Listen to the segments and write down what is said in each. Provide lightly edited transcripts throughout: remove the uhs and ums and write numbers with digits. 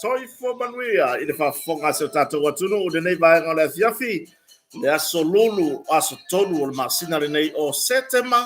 Sorry for Manuia, il fa fonga se tato watuno de nei vai ngala fiafi. Le aso lulu aso tolu o masina le nei o setema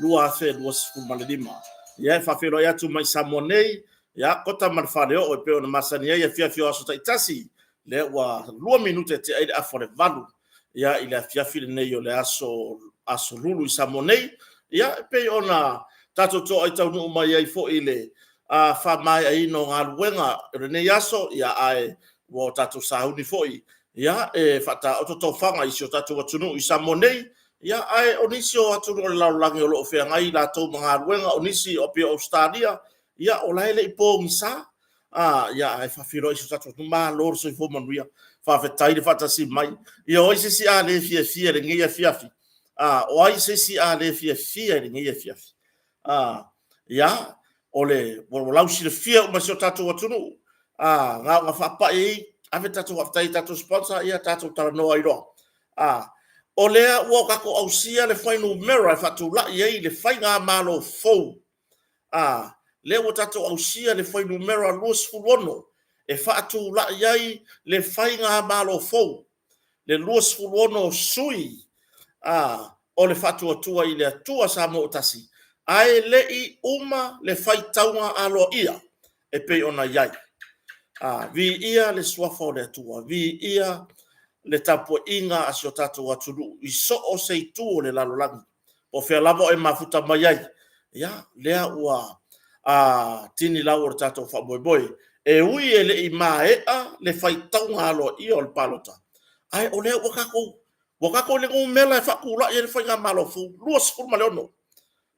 lua fe duas fumalidima. Ia fa fe roya tu mai samonei ya kota marfale o pe ona masania ia fiafi aso taitasi. Le wa lua minute te ai afore valu. Ia ila fiafi le nei o le aso lulu samonei. Ia pe ona tato to ai tau no mai ai fo ile fa mai ai no ngaluenga rene yaso ya ai wo tatu sauni foi ya fata ototo fanga isio tatu watunu isa monei ya ai onisio atunu la langi o lo fe ngai la to ngaluenga onisi o pe Australia ya olaile ipo misa ya ai fa firo isio tatu ma lor so fo manuia fa fetai de fata si mai ya oi si a le fie le ngia fiafi oi si a le fie le ngia fiafi ya ole lausi le fia o masio tatu watunu nga fa pa ave tatu waftai tatu sponsor ia tatu tala no ai ro ole wo ka ko ausia le final mirror fa tu la ye le fainga malo fo le wo tatu ausia le final mirror los fulono e fa tu la ye le fainga malo fo le los fulono sui o le fa tu tua ile tua sa mo tasi ai lei uma le faitaunga alo ia e pe ona yai vi ia le swafo le tua vi ia le tapo inga asio tatu watulu i so o sei tu le lalolangi o fe lavo e mafuta mai ai ya lea ua tini lau o tatu fa boy e ui e le i le faitaunga alo ia o le palota ai o lea wakako le ngumela e fakula i le fainga malo fu luas furma leono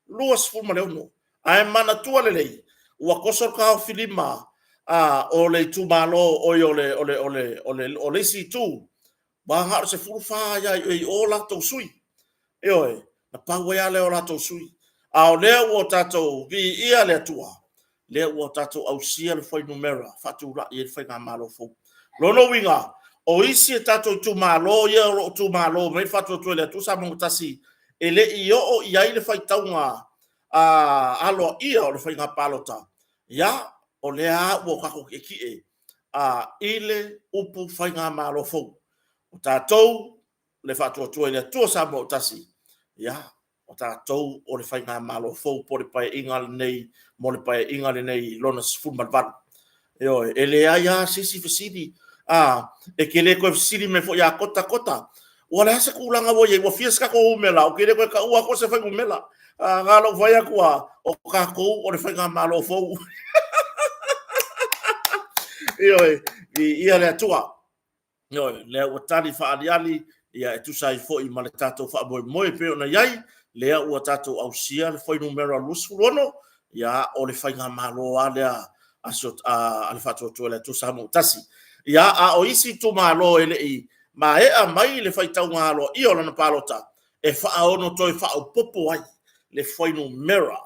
luas fulma leono ai mana tua lelei ua kosor ka filima o le tu malo o ole si tu ba ha se furfa ya e o la to sui e oi na pawe ya le o la to sui a o le o tato vi ia le tua le o tato au sia le foi numera fatu la e foi na malo fo lono winga o isi tato tu malo ia o tu malo me fatu tu le tu sa mo tasi ele i o ia ile fai taunga alo ia o le whainga palota ya o le a ua kako ke ki ile upu whainga malo fau. O tātou le whātua le tua sa mo tasi. Ya, o tātou o le whainga malo fau po le pai inga le nei, mo le pai inga le nei lona sifu malvan. Eo, e le aia sisi fasidi. E ke le koe fasidi me fo ya kota kota. Ua le hasa kulanga wo ye, ua fiaska ko umela, o ke le koe ka ua ko se whainga umela. Ngā lo whaia kua, o ka kou o le whainga malo fau. Eo, ia le atua. Eo, le ua tani whaariali, ia e tusai fo i male tātou wha moe moe peo na iai, lea ua tātou au sia le whainu mera lusfurono, ia o le whainga malo a lea asot a le whatua tua le tusa mo tasi. Ia a o isi tu malo ele i, ma e a mai le whaitau ngalo i o lana palota, e whaono toi whao popo ai, le whainu mera,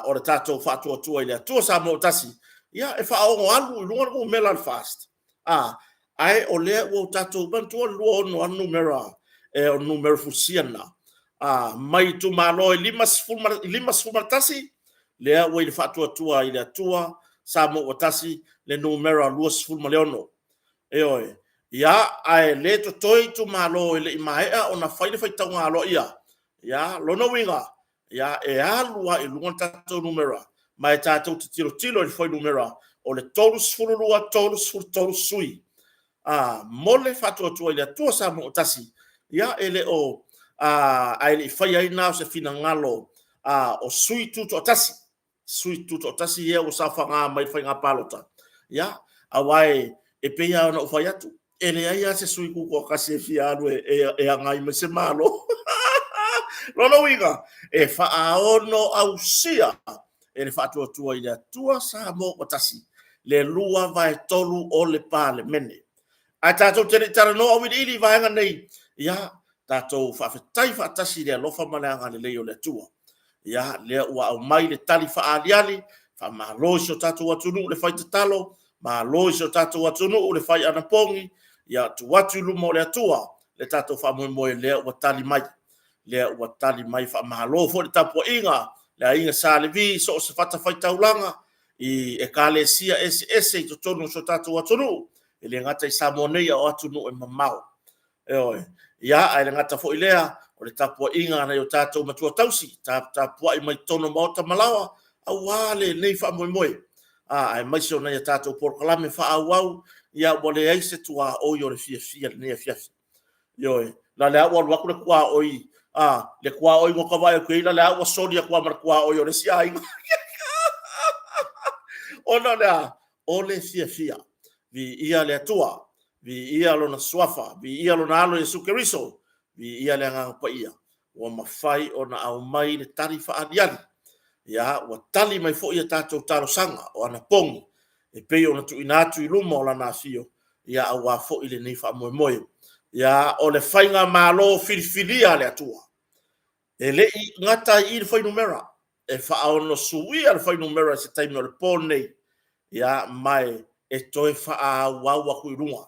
o le tātou whatua tua i le tusa mo tasi, ia e whaongo alu i lunga mo mela le fast. Ai o lea ua tātou bantua lua ono anu mera, e o numero fusiana. Mai tu malo i lima sfuma tasi, lea ua i le whatua tua i le atua, sa mo o tasi, le numero lua sfuma leono. E oe, ia ai le to toi tu malo i le imaea o na whaile whaitau ngalo ia. Ia, lona winga, ia e alua i lunga tātou numero, mai tātou te tilo i whai numero, o le tolu sfulu lua, tolu sui. Mole fatua tua ile tua sa mo tasi ya ele o ai le fai ai na se fina ngalo o sui tuto tasi ye o sa fanga mai fai nga palota ya awai e pe ya no fai atu ele ai se sui ku ko kasi fia alo e ngai me se malo lono winga e fa ono au sia ele fatua tua ile tua sa mo tasi le lua vai tolu o le pale mene a tātou tere tara no awiri iri vaenga nei. Ia, tātou whawhetai whaatasi lea lofa maleanga le leo le tua. Ia, lea ua au mai le tali whaaliali, wha maa loisi o tātou atunu le whai tatalo, maa loisi o tātou atunu le whai anapongi, ia tu watu lumo le atua, le tātou wha moe lea ua tali mai. Lea ua tali mai wha maa lo fo le tapua inga, lea inga sa le vi so o se whata whai taulanga, i e ka le sia ese i to tonu so tātou atunu, ele ngata i samonei o atu no e mamau. Eoi, ia ai le ngata fo ilea, o le tapua inga na yo tātou matua tausi, tapua i mai tono maota malawa, au wale nei wha moe moe. Ai maisio nei a tātou porkalame wha au au, ia wale eise tua oi o le fia nei a fiafi. Ioi, la le awa waku le kua oi, le kua oi ngoka vai o kuila, le awa sori a kua mara kua oi o le sia inga. Ona lea, o le fia. Vi ia le atua, vi ia lo na swafa, vi ia lo na alo e sukeriso, vi ia le anga pa ia. Wa mawhai o na au mai le tari wha adiali. Ia, wa tali mai fo ia tātou taro sanga o ana pongi. E pei o na tu inatu i luma o la nā fio. Ia au wa fo ile nei wha moe moe. Ia, o le whainga malo filifilia le atua. E le i ngata i le whainu mera. E wha ao no suia le whainu mera se taimi o le pōnei. Ia, mai e toe wha wawa kui runga.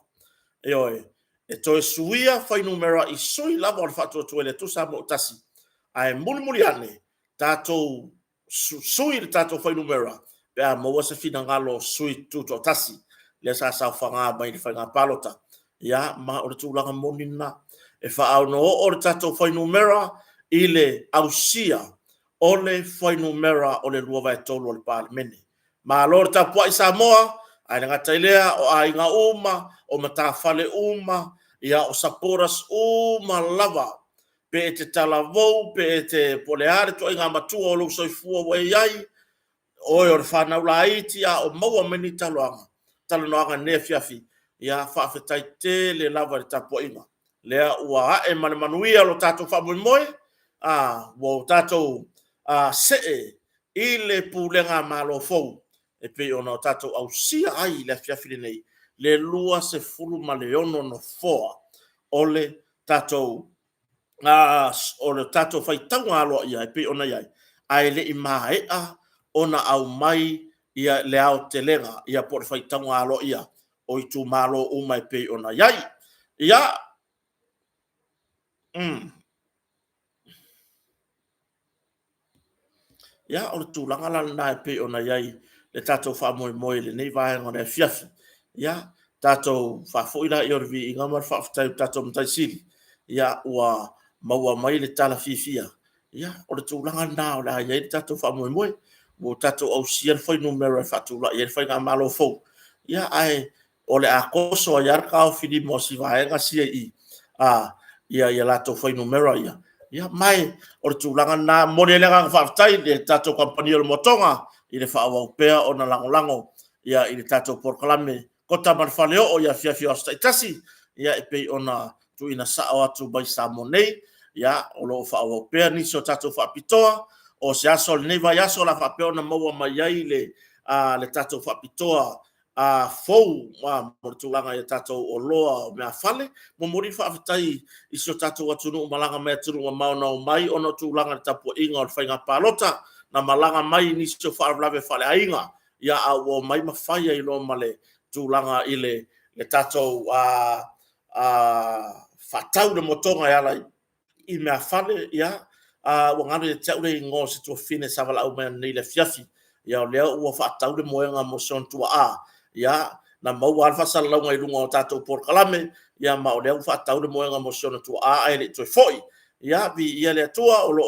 E oe, e toe suia whai numera i sui lava o le whatua tue le tusa mo tasi. Ai muli ane, tātou sui le tātou whai numera, pe a maua se fina ngalo sui tuto tasi, le sa sa whanga mai le whai ngā palota. Ia, ma o le tūlanga monina, e wha au no o le tātou whai numera, i le ausia, o le whai numera o le luawai tolu o le pāle mene. Ma lor tapua i Samoa, ai nga tailea o ai nga uma o matafale uma ia o saporas uma lava pe te talavou pe te poleare to nga matua o lo soifua we ai o o fana ulaiti a o maua meni taloanga taloanga ne fiafi ia fa fetai te le lava le tapoinga lea ua e mane manuia lo tato fa moe wo tato se i le pulenga malo fou e pe ona tatou au sia ai le fiafile nei le lua se fulu ma le ono no foa o le tatou o le tatou faitanga alo ia e pe ona iai ai le imaea ona au mai ia le au telenga ia por faitanga alo ia o i tu malo o mai pe ona iai ia ia o le tūlanga la na pe ona iai le tatou fa moe le nei vai ngone fiafi ya tatou fa foila i orvi inga mar fa ftai tatou mtai sili ya ua maua mai le tala fifia ya o le tūlanga nā o le aia i tatou fa moe mo tatou au sia le fai numero e fa tūla i le fai ngā malo fau ya ai o le a koso a yarka o fili mo si vaenga sia i ia latou fai numero ia mai o le tūlanga nā mone le ngang whaftai le tatou kompani o le motonga i le whaawau pea o na lango ia i le tatou porkalame kota marfale o ia fiafi o staitasi ia e pei ona tu ina sao atu bai sa monei ia o lo whaawau pea ni so tatou whaapitoa o se aso le nei vai aso la whapea ona maua mai ai le tatou whaapitoa fou mo tūlanga i tatou o loa o mea fale, mo mori whaafitai i so tatou atunu o malanga mea tunu o mauna o mai ono tūlanga i tapu inga o le whainga pālota na malanga mai ni so whaarlawe whale ainga ia au o mai mawhaia i lo male tūlanga i le tatou whatau le motonga i ala i mea fale ia wangare le tau le ngō se tua fine savala au mea nei le fiafi ia o lea ua whatau le moenga mo son tua ya na mau alfa salonga i lunga o tatou porkalame ya ma o le ufa tau le moenga mo sona tu ai le toi foi ya vi ia le tua o lo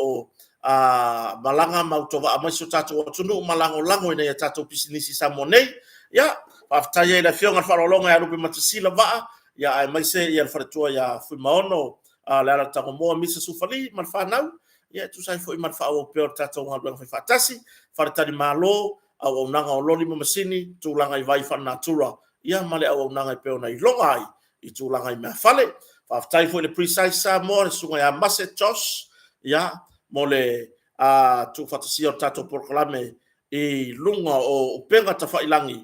malanga mau tova mai so tatou tunu lango ina tatou pisinisi samonei ya afta ia le fionga falolonga ya rupi matasila va ya ai mai se ia fatua ya fu maono la la tango mo misa sufali man fanau ya tu sai foi man fa o peor tatou ngalo fa fatasi fartani malo au nanga o loli mo masini tūlanga i vai whana tura ia male au nanga i peona i longa ai i tūlanga i mea fale whaftai fo le precise sa mo le sunga ya mase tos ia mo le tu whatasia o tatou porkalame i lunga o penga ta whailangi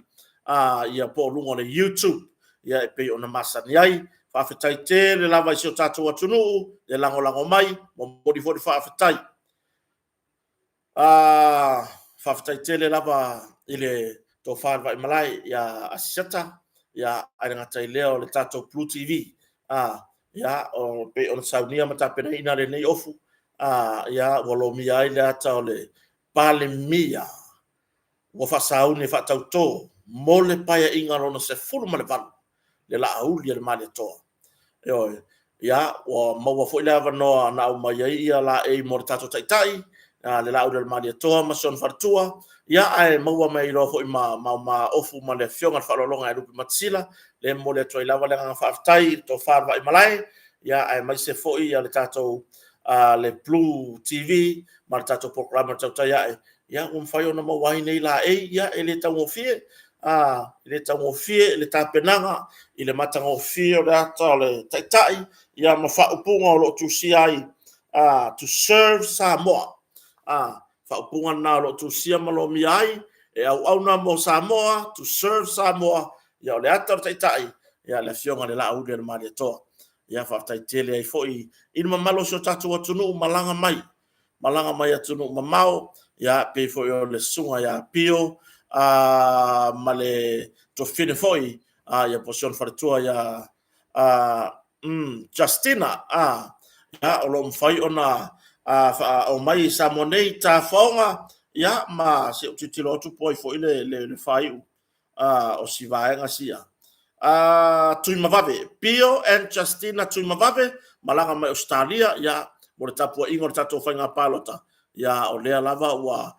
ia po lunga le YouTube ia e pei ona masani ai whafetai te le lava i si o tatou atunu le lango mai mo mori fo le whafetai whafetai tele lava i le tō whārwa i malai ia asisata ia airangata i leo le tatou Blue TV ia o pe ona saunia mata pena ina le nei ofu ia walo mia i le ata o le pale mia ua whasauni whatautō mo le paia inga rona se fulu ma le valu le la auli le mali atoa ia ua maua fo i le avanoa na au mai ai ia la e mo le tatou taitai le la ura mali toa ma son fartua ia ai maua mai ro fo ma ofu ma le fionga falolonga e rupi matsila le mo le toi lava le nga faftai to farva i malai ia ai mai se fo ia le tatou le Blue TV ma le tatou programa tauta ia fai ona mawai nei la ia ele tau ofie le tau ofie le tapenanga i le matanga ofie o le ata le taitai ia ma whaupunga o lo tu siai to serve Samoa whaupunga nā lo tu sia malo mi ai e au na mo Samoa to serve Samoa ia o le ata o taitai ia le fionga le la aude le mali atoa ia whaftai tele ai foi i le mamalo so tatu atunu malanga mai atunu mamao ia pe foi o le sunga ia pio ma le to fine foi ia posion fartua ia Justina ia o lo mfai ona o mai sa monei ta fonga ia ma se titilo tu poi foi le fai o si vaenga sia tui mavave Pio and Justina tui mavave malanga mai Australia ia mo le tapua ingo tatou whainga palota ia o lea lava ua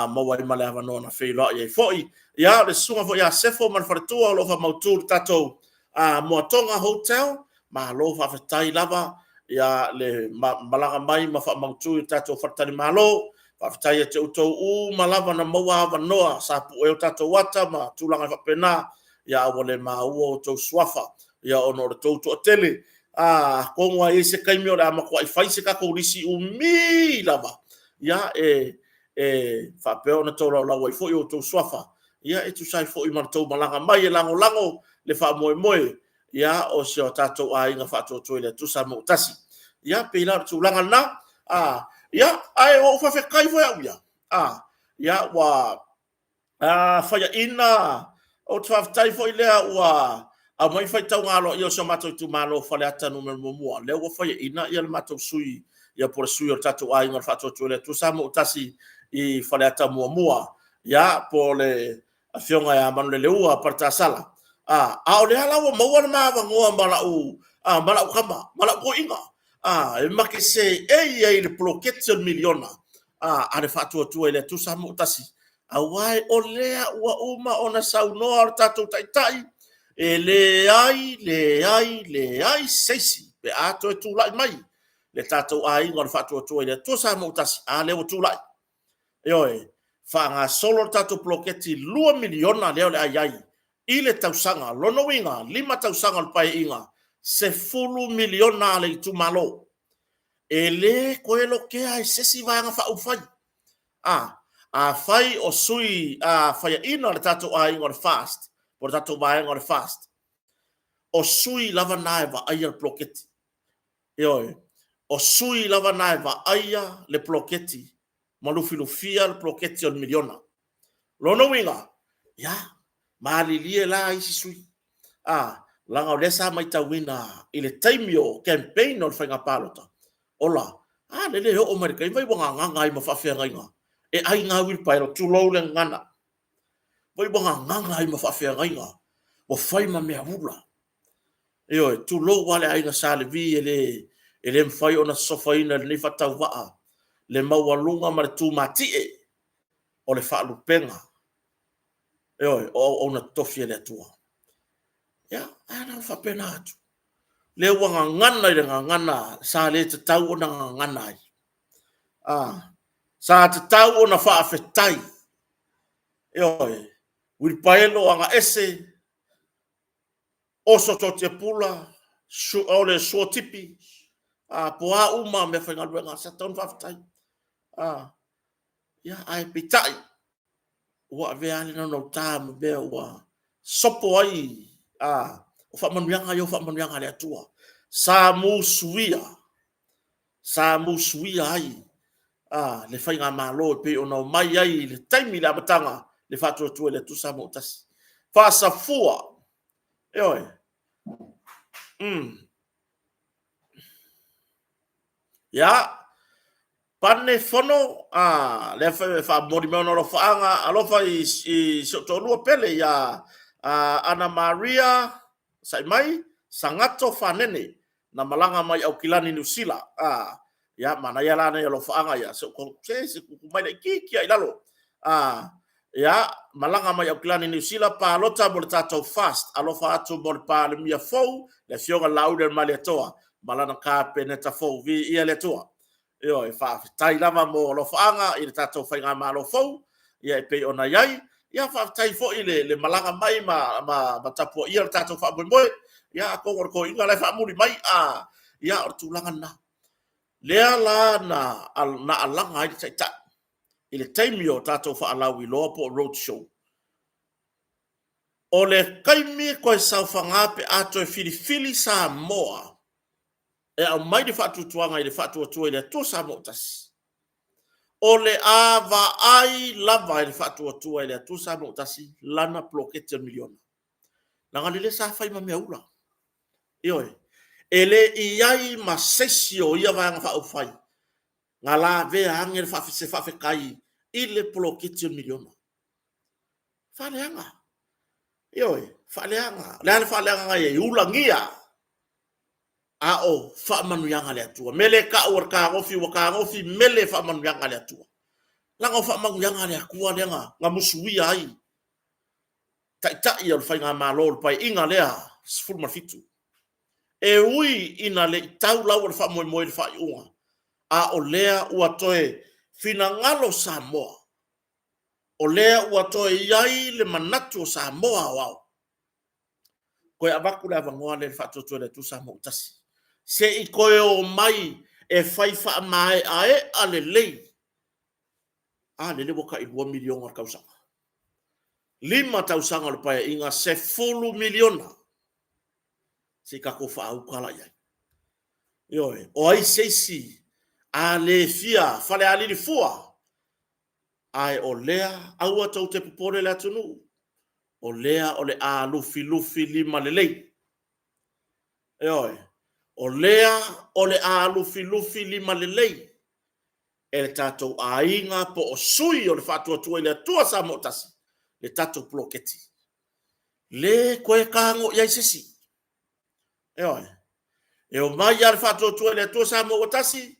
maua i male havanoa na wheilo ia foi ia le sunga fo ia sefo man wharetua o lofa mautur tatou Moatonga Hotel ma lo whawhetai lava ia le malanga mai ma fa mautu tatou fartani malo whawhetai e te utou malava na maua havanoa sa pu e o tatou wata ma tūlanga whapena ia wale maua o tau swafa ia ono le tau tua tele konga e se kaimi o le amakua i whaise kako urisi umi lava ia whapeo na tau lau i fo i o tau swafa ia e tu sai fo i mana tau malanga mai e lango le wha moe ia o se o tatou a inga whaatua toile tu sa mo tasi ia peila tu langa na ia ai o fa kai fo ia ia wa faya ina o taftai fo ilea wa a mai fai tau ngalo ia so mato tu malo fale ata no mo le o faya ina ia le mato sui ia por sui o tatou a inga whaatua toile tu sa mo tasi i fale ata mo ia po le a fionga ya manu le ua parta sala a o le ala wa maua ma va ngoa mala u mala u kama mala ko inga e make se e le protection miliona ale fatu tu ele tu sa mutasi a wai o lea ua uma ona saunoa tatu taitai e le ai seisi pe ato e tu lai mai le tatu ai ngor fatu tu ele tu sa mutasi a le tu lai Ioe, whaanga solo tatu ploketi 2 miliona leo le ai ile tausanga, lono winga, 5 tausanga le pai inga, se 10 miliona le tu malo. Ele koelo kea e sesi vanga fa ufai. A fai o sui, fai ina le tatu ai ngor fast, por tatu vai ngor fast. O sui lava naiva aia le ploketi. Ioe, o sui lava naiva aia le ploketi. Malufilufia le ploketi o miliona. Lono winga, ya, maalilie la isi sui. Langa o lesa mai tawina, ile taimio campaign o le whainga palota. Ola, lele ho o marika, vai wanga nganga i mawhawhia ngainga. E ai ngā wilpairo, tu lau le ngana. Vai wanga nganga i mawhawhia ngainga. Wa whaima mea hula. Eo, tu lau wale ai ngā sale vi, ele mwhai o na sofa ina, le nifa tau waa. Le maualunga ma le tūmatie o le whaalupenga. O na tofi le atua. Ia, ana whapena atu. Le wanga ngana i renga ngana, sa le te tau o na ngana ai. Sa te tau o na whaafetai. Wilpaelo anga ese, oso to te pula, o le suotipi, po a uma me whaingaluenga, sa taun whaafetai. Ya ai pitai wa veale no tamu be wa sopo ai o fa manuanga le atua sa musuia ai le fainga malo pe ona mai ai le taimi la batanga le fatu tu le tu sa motas fa sa fua ya pane fono le fa mori me no faanga alofa i to lu pele ya Ana Maria Saimai sangato fanene na malanga mai au kilani nusila ya mana ya lana ya lo faanga ya so ko se ku mai ki ai lalo ya malanga mai au kilani nusila pa lota mo tato fast alofa atu mo pa le mia fou le fionga lauder maliatoa malana ka peneta fou vi ia le toa e fa tai lava mo lo faanga i tato fainga ma lo fou ia pe ona yai ia fa tai fo ile le malanga mai ma tapo ia tato fa boy ia ko inga le fa muri mai ia o tulanga na le ala na alanga i tai ile taimio tato fa alawi lo po road show ole kaimi ko sa fanga pe ato e fili sa moa e au mai de fatu tuanga i de fatu tu ile to sa motas ole ava ai lava i de fatu tu ile to sa motasi lana plokete miliona langa le sa fai ma meula ele iai ma sesio ia va fa fai ngala ve angel fa se fa kai ile plokete miliona faleanga faleanga la faleanga ia ulangia fa manu yanga le atua mele ka or ka ngofi mele fa manu yanga le atua langa fa manu yanga le akua lenga ngamusui ai tai o fa nga malo pai inga lea full mafitu e ui ina le tau la or fa mo fa unga o lea ua toe fina ngalo Samoa o lea ua toe iai le manatu Samoa wao koe abaku le avangoa le fatoto le tu Samoa tasi se i koe o mai e fai wha mai ae ale lei. Le waka i 2 miliona kausanga. 5 tausanga le pae inga se 10 miliona. Se kako wha au kala iai. O ai seisi a le fia fale alini fua. Ai o lea aua tau te pupore le atunu. O lea o le a lufi 5 le lei. O lea o le a lufi 5 le lei. E le tātou a inga po o sui o le whatua tua i le tua sa motasi. le tato ploketi. Le koe kango ia sesi. E o mai ar fato tu le to sa mo otasi.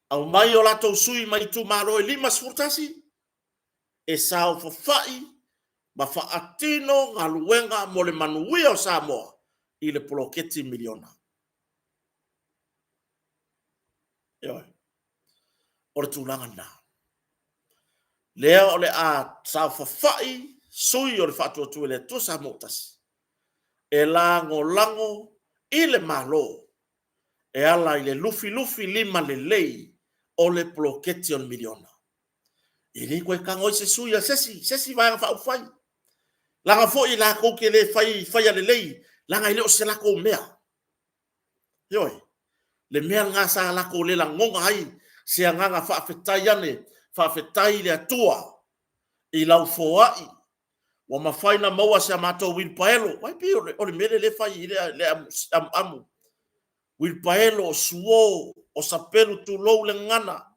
Au mai o lato sui mai tu malo e lima sfurtasi. E sao fofai ma fa atino ngaluenga mo le manuia o Samoa i le ploketi miliona. O le tūlanga nā. Lea o le a sao fafai sui o le fatua tu le to sa mo otasi. E lango i le malo. E ala i le lufi lima le lei o le ploketi on miliona. I ni koe kango i se sui a sesi vai fa fai. Langa fo i la ko ke le fai le lei, langa i le o se la ko mea. Yoi. Le mea nga sa la ko le la ngonga ai, se nga fa fetai ane, fa fetai le atua i lau fo ai. Wa mafaina maua se amato wil paelo, wai pi o le mele le fai le amu. Wil paelo o suo o sapelu tu lou le ngana.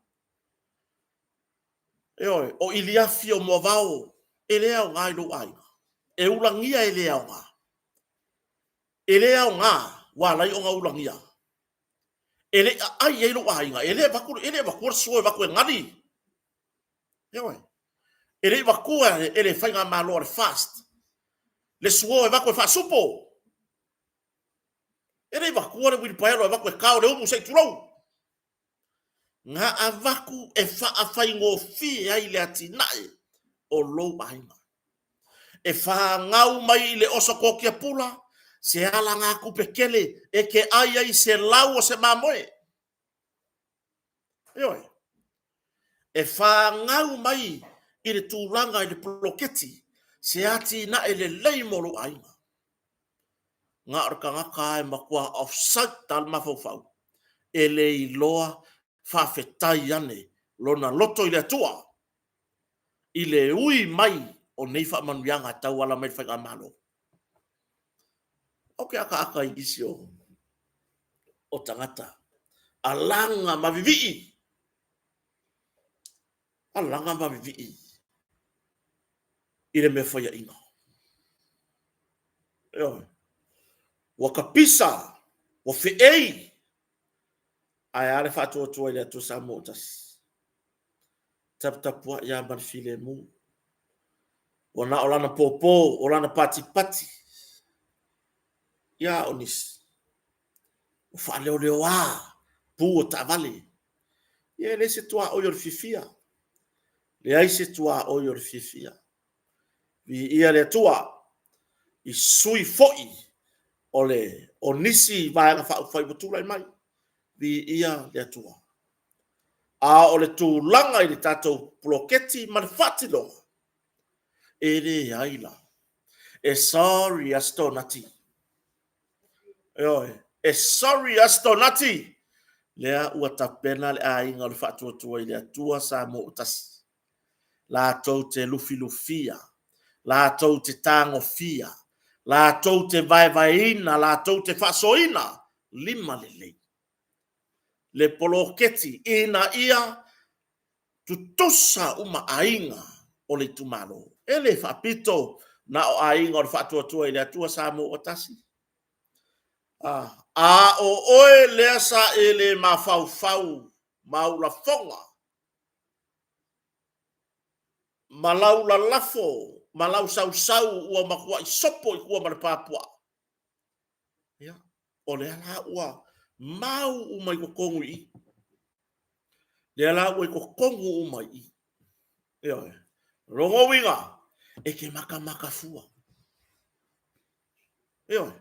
O iliafi o movao, ele au ngai lo ai. E ulangia ele au nga. Ele au nga, wala i o nga ulangia. Ele ai lo ai nga, ele baku suo baku ngani. Ele baku ele fai nga malo le fast. Le suo baku fa supo. Ele baku le wil paelo baku kao le umu sei tulou. Nga avaku e fa afai ngo fi ai le atinai o lo ai nga. E fa ngau mai le osoko kia pula, se ala ngā kupe kele, e ke ai se lau o se mamoe. E fa ngau mai i le tūlanga i le ploketi, se ati na e le leimolo ainga. Ngā orka ngaka e makua offside tal mafofau, e le iloa whawhetai ane, lona loto i le atua, i le ui mai o nei whaamanuianga tau ala mai whainga malo. Oke aka i isi o tangata. Alanga mavivii. Alanga mavivii. Ile me whaia inga. Wakapisa. Wafeei. Ai are whatua tua ile atu sa motas. Tapua ia manfile mu. Wana olana popo, olana pati. Ya onis. Ufa leo pu o tavale. Ye le se tua o yor fifia. Le ai se tua o yor fifia. Vi ia le tua i sui foi ole onisi vai nga fa fai butula mai. Vi ia le tua. A ole tu langa i tato ploketi manfatilo. Ere aila. E sorry astonati. E sorry astonati. Lea ua tapena le ainga le whaatua i le atua sa mo utasi. La tau te lufia. La tau te tango fia. La tau te vai-vaina. La tau te whasoina. Lima le lei. Le poloketi ina ia tutosa uma ainga o le tumalo. Ele whapito na o ainga o le whaatua i le atua sa mo utasi. A o oe lea sa ele mafau maula fonga. Malau la lafo, malau sau ua makua i sopo i kua marapapua. Ya, o lea la ua mau umai ko kongu i. Lea la ua i ko kongu umai i. Ya, rongo winga, e ke maka fua. Ya,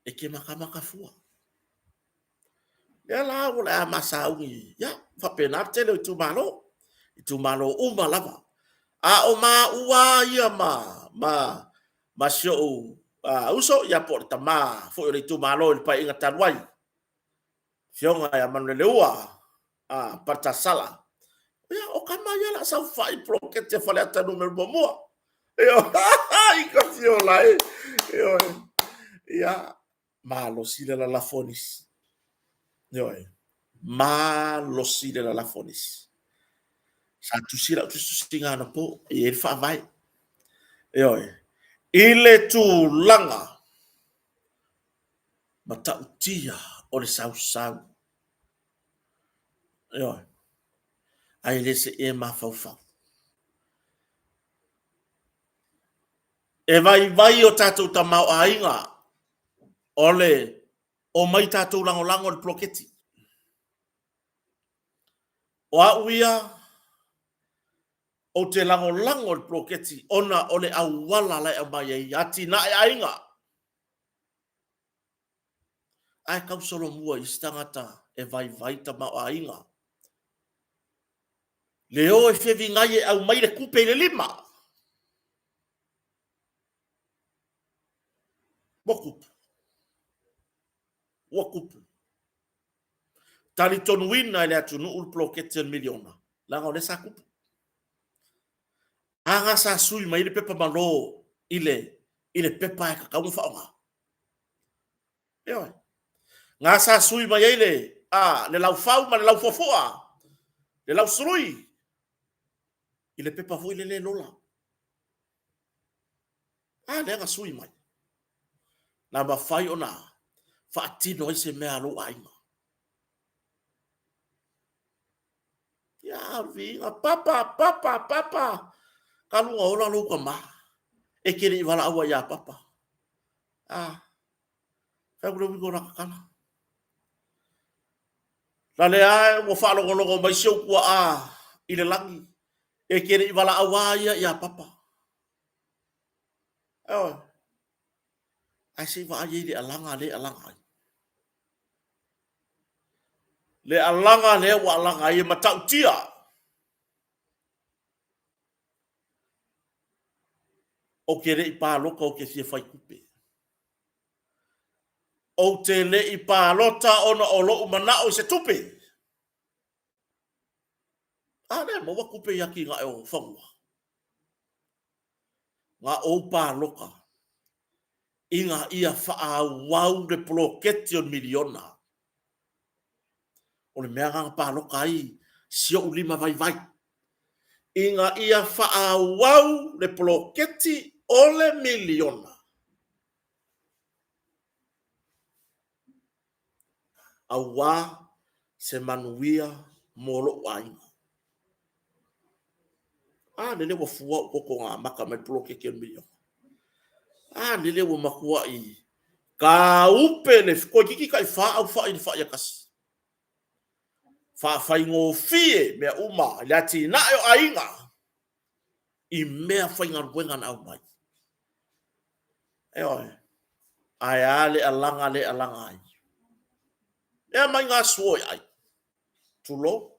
e ke maka fua. Lea la ua lea masa ungi. Ya, whapenat tele i tumalo. Itu malo lava. A o ma ua ia ma sio uso ia por tama fo i tu malo il pa inga tanwai. Fionga ya manele ua parta sala. Ya o kama ia la sa fai proket te fale ata numero bomoa. Yo ika fiola yo ya malo sile la fonis. Yo malo sile la fonis. Sa tusila tusinga na po e fa vai. Oi. Ile tu langa. Mata utia o le sau. Oi. Ai le se e mafaufa. E vai o tatou tamau ainga. Ole o mai tatou lango le ploketi. O auia o te lango le ploketi ona ole awala lai mai ai ati na e ainga. Ai kau solo mua i stangata e vai tamau ainga. Leo e fevi ngai e au mai le kupe le lima. Wakupu. Tali tonu wina ele atu nu ul ploketi miliona. Langa ole sa kupu. Anga sa sui mai le pepa malo ile pepa e kakau whaonga. Eoi. Nga sa sui mai ele le lau fau ma le lau fofoa. Le lau surui. Ile pepa fu ile le lola. Le nga sui mai. Na mawhai o na. Whaatino i se mea lo ainga. Ya vinga papa. Kalunga ola lo ka ma. E kere i wala awa ya papa. Whakura wiko na kakana. Lale ai mo whalongo mai siau kua i le langi. E kere i wala awa ya papa. Ai se wa ai le alanga. Le alanga le wa alanga i matautia. O kere i pāloka o ke sia whai kupe. O te le i pālota ona o lo umana o se tupe. Ne, mo wa kupe yaki nga o whangua. Nga o pāloka. Inga ia wha wau le ploketi o miliona. O le mea nga pāloka ai, sio ulima vai. Inga ia wha wau le ploketi o le miliona. Awa se manuia molo wainga. Nele wa fua koko ngā maka mai ploketi o miliona. Nele wa makua i. Ka upe le ko kiki kai fa au fa i fa ya kasi. Fa ingo fie mea uma lati na yo ainga. I mea fa inga ruenga na au mai. Ai ale alanga ai. E mai ngā suoi ai. Tulo.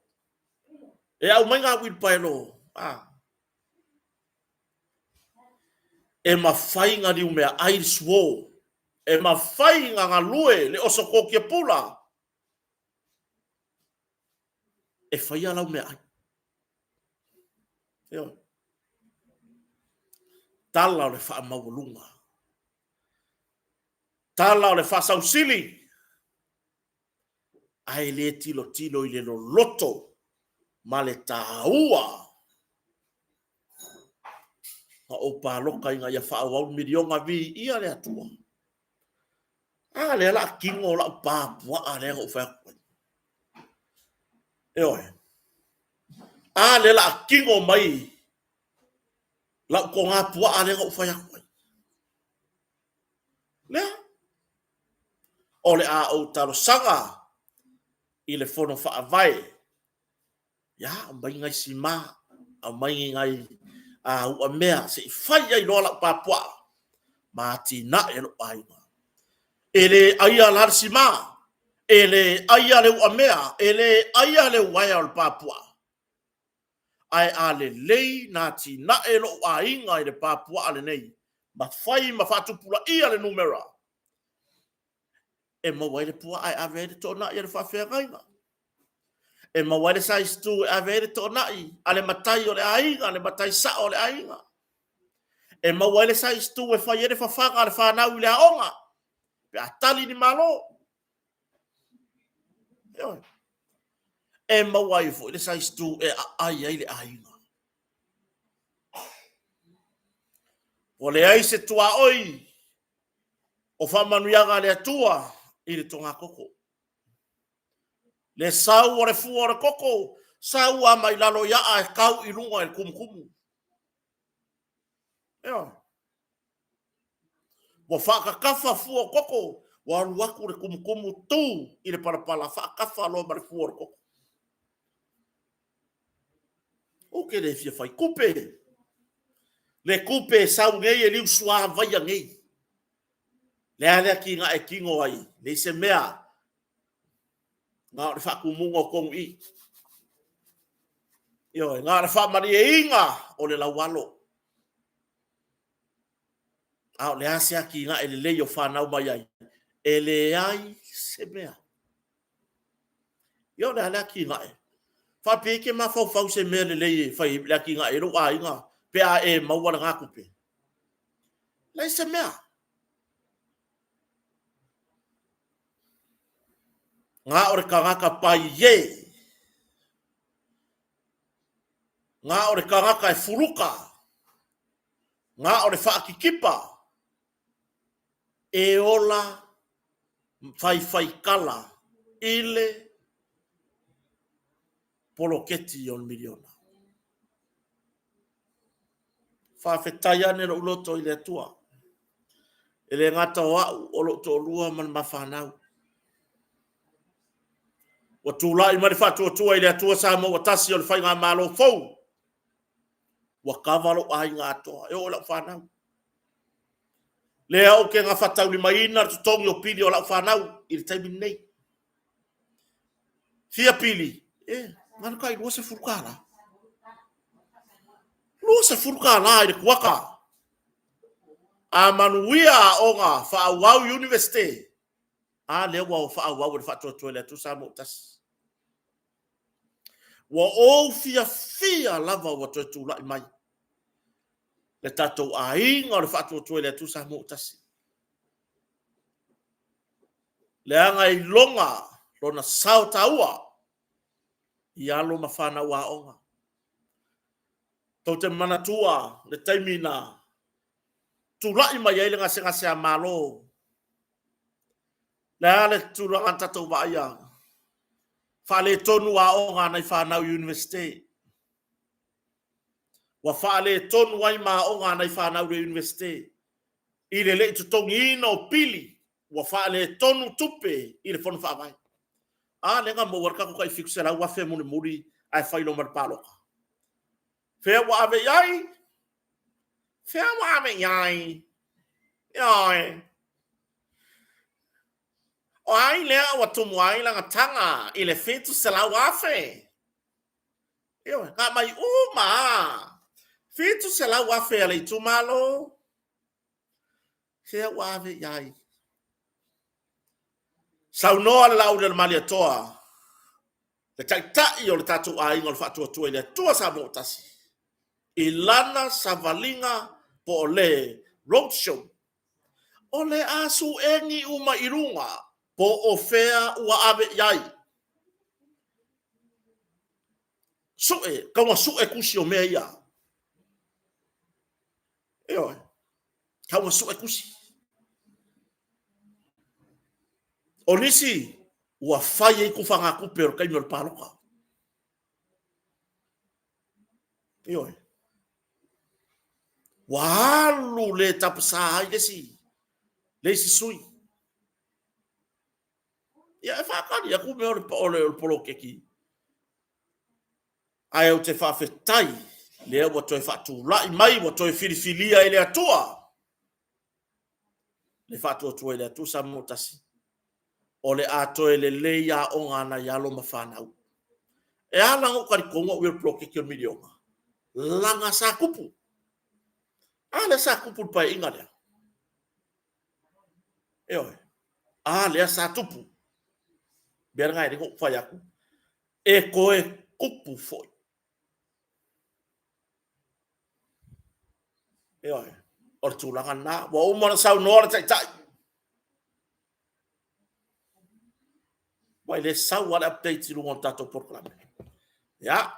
E au mai ngā wilpaelo. E mawhai ngā riu mea ai suo. E mawhai ngā lue le osoko kia pula. E whai alau mea ai. Tala o le wha maulunga. Tala o le wha sausili. Ai le tilo i le loto. Ma le taua. Ka o pāloka inga ia wha wau milionga vi ia le atua. Le ala kingo la pāpua a le o whakoe. Le ala kingo mai. La ko ngā pua a le o whakoe. Lea. O le a o talo sanga. I le fono wha vai. Mai ngai si ma. Mai ngai ua mea se i whai ai loa la pāpua. Ma tina e lo ainga. Ele aia larsi ma. Ele aia le ua mea. Ele aia le waia o le pāpua. Ai a le lei na tina e lo ainga i le pāpua ale nei. Ma whai ma whatupula ia le numera. E mawai le pua ai ave le tōna i le whawhea ngainga. E mawai le sais tu ave le tōna i. Ale matai o le ainga. Ale matai sa o le ainga. E mawai le sais tu e whai ere whawhanga le whanau i le aonga. Pe atali ni malo. e mawai fo le sais tu e ai ai le ainga o le ai se tua oi o fa manuianga le tua i le tonga koko le sau o le fu o le koko sau a mai lalo ya a kau i lunga e kumkumu ea wa whaka kafa fu o koko wa ruaku le kumkumu tu i le parapala whaka kafa lo ma le fu o le koko o ke le fia fai kupe le kupe sau ngei e liu sua vai a ngei le alea ki nga e kingo ai le se mea nga o le whakumunga o kongu i io nga le whamari e inga o le lawalo au le asia ki nga e le leo whanau mai ai e le ai se mea io le alea ki nga e whapeke ma fau se mea le leye whai le ki nga e ro a inga pe a e maua ngā kupe le se mea nga o le kangaka pai ye nga o le kangaka e furuka nga o le whaakikipa e ola fai kala ile poloketi on miliona. Whawhetai ane ro uloto i le atua. E le ngata o au o loto rua man mawhanau. Wa tūla i mari whatua tua i le atua sa mo wa tasi o le whai ngā malo fau. Wa kawalo ai ngā toa e o lau whanau. Le au ke ngā whatau li maina tu tongi o pili o lau whanau i le taimi nei. Fia pili. Ngana kai lua se furukara. Lua se furukara i le kuaka. A manuia o ngā whaauau university. A lea wau whaauau le whatua tua le atu sa mo tasi. Wa o fia lava wa toi tūla i mai. Le tatou a inga o le whatua tua le atu sa mo tasi. Le anga i longa lona sao taua. I alo ma whana wa onga. Tau te manatua le taimina. Tūla i mai eile ngase a malo. Le ale tūla ngā tatou wa ia. Whale tonu a onga nei whanau university. Wa whale tonu ai ma onga nei whanau university. I le le tutongi ina o pili. Wa whale tonu tupe i le whanu whaamai. A lenga mo warka ko kai fiksela wa fe muni muri ai whailo mar paloka. Fea wa ave iai. Fea wa ave iai. Iai. O ai lea wa tumu ai langa tanga i le fetu se la wafe. Io, nga mai uma. Fetu se la wafe ale i tumalo. Fea wafe iai. Sau noa le lau le mali atoa. Le tai o le tatu a inga le fatua tua i le tua sa mo tasi. I lana sa valinga po o le roadshow. O le asu engi uma irunga. Po o fea ua ave iai. Sue, kaua sue kusi o mea ia. Eo, kaua sue kusi. O nisi, ua fai e kufanga kupe o kaimi o le paloka. Eo, ua alu le tapasa ai lesi. Lesi sui. Ia e whakari, a kume o le polo keki. Ai au te whawhetai, lea wa toi whatu lai mai, wa toi whiriwhilia e le atua. Le whatua tua e le atua sa motasi. O le atoe le leia o ngana yalo ma whanau. E alanga o kari konga ui polo keki o milionga. Langa sa kupu. Ale sa kupu pa inga lea. Eoe. Ale sa tupu. Biar ngai ringo whai aku. E koe kupu foi. Eoe. O tūlanga nā. Wa umana sau noara tai tai. Wai le sau wale update lu ngon tato proklame. Ya.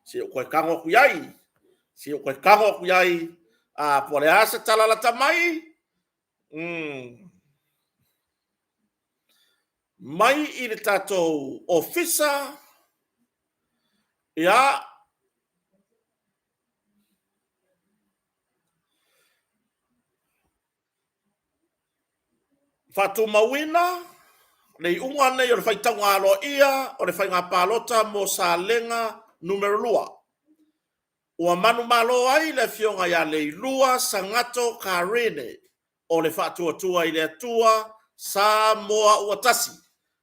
Si o koe kango kuyai. Si o koe kango kuyai. Pole asa talala tamai. Mai i le tatou ofisa. Ya. Fatu mawina. Nei unga nei o le whaitau ngā loa ia, o le whai ngā pālota mo sa lenga numero lua. Ua manu malo ai le fionga ia le lua sa ngato ka rene o le whaatua tua i le atua sa moa ua tasi.